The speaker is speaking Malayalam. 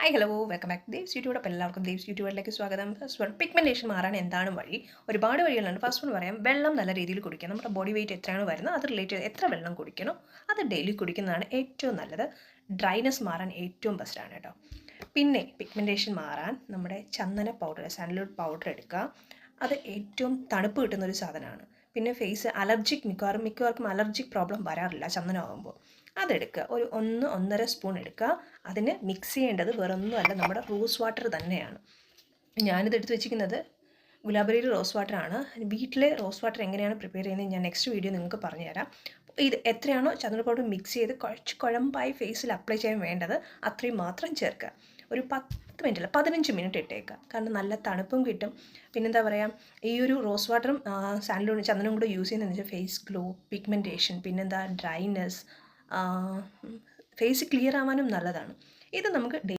Hi hello welcome back Dev's YouTube. അപ്പോൾ എല്ലാവർക്കും ദേവ്സ് യൂട്യൂബിലേക്ക് സ്വാഗതം. ഫസ്റ്റ് വൺ, പിഗ്മെൻറ്റേഷൻ മാറാൻ എന്താണ് വഴി? ഒരുപാട് വഴികളുണ്ട്. ഫസ്റ്റ് വൺ പറയാം, വെള്ളം നല്ല രീതിയിൽ കുടിക്കുക. നമ്മുടെ ബോഡി വെയിറ്റ് എത്രയാണ് വരുന്നത് അത് റിലേറ്റ് ചെയ്ത് എത്ര വെള്ളം കുടിക്കണം അത് ഡെയിലി കുടിക്കുന്നതാണ് ഏറ്റവും നല്ലത്. ഡ്രൈനെസ് മാറാൻ ഏറ്റവും ബെസ്റ്റാണ് കേട്ടോ. പിന്നെ പിഗ്മെൻറ്റേഷൻ മാറാൻ നമ്മുടെ ചന്ദന പൗഡർ, സാൻഡൽവുഡ് പൗഡർ എടുക്കുക. അത് ഏറ്റവും തണുപ്പ് കിട്ടുന്ന ഒരു സാധനമാണ്. പിന്നെ ഫേസ് അലർജിക് മിക്കവർക്കും അലർജിക് പ്രോബ്ലം വരാറില്ല ചന്ദനമാകുമ്പോൾ. അതെടുക്കുക, ഒരു 1-1.5 സ്പൂൺ എടുക്കുക. അതിന് മിക്സ് ചെയ്യേണ്ടത് വേറൊന്നുമല്ല, നമ്മുടെ റോസ് വാട്ടർ തന്നെയാണ്. ഞാനിത് എടുത്ത് വെച്ചിരിക്കുന്നത് ഗുലാബരിയുടെ റോസ് വാട്ടറാണ്. വീട്ടിലെ റോസ് വാട്ടർ എങ്ങനെയാണ് പ്രിപ്പയർ ചെയ്യുന്നത് ഞാൻ നെക്സ്റ്റ് വീഡിയോ നിങ്ങൾക്ക് പറഞ്ഞുതരാം. ഇത് എത്രയാണോ ചന്ദന പൗഡർ മിക്സ് ചെയ്ത് കുഴമ്പായി ഫേസിൽ അപ്ലൈ ചെയ്യാൻ വേണ്ടത് അത്രയും മാത്രം ചേർക്കുക. ഒരു 10 മിനിറ്റ് 15 മിനിറ്റ് ഇട്ടേക്കുക. കാരണം നല്ല തണുപ്പും കിട്ടും. പിന്നെന്താ പറയുക, ഈ ഒരു റോസ് വാട്ടറും സാൻഡലും ചന്ദനവും കൂടെ യൂസ് ചെയ്യുന്നതെന്ന് വെച്ചാൽ ഫേസ് ഗ്ലോ, പിഗ്മെൻറ്റേഷൻ, പിന്നെന്താ ഡ്രൈനെസ്, ഫേസ് ക്ലിയർ ആവാനും നല്ലതാണ്. ഇത് നമുക്ക്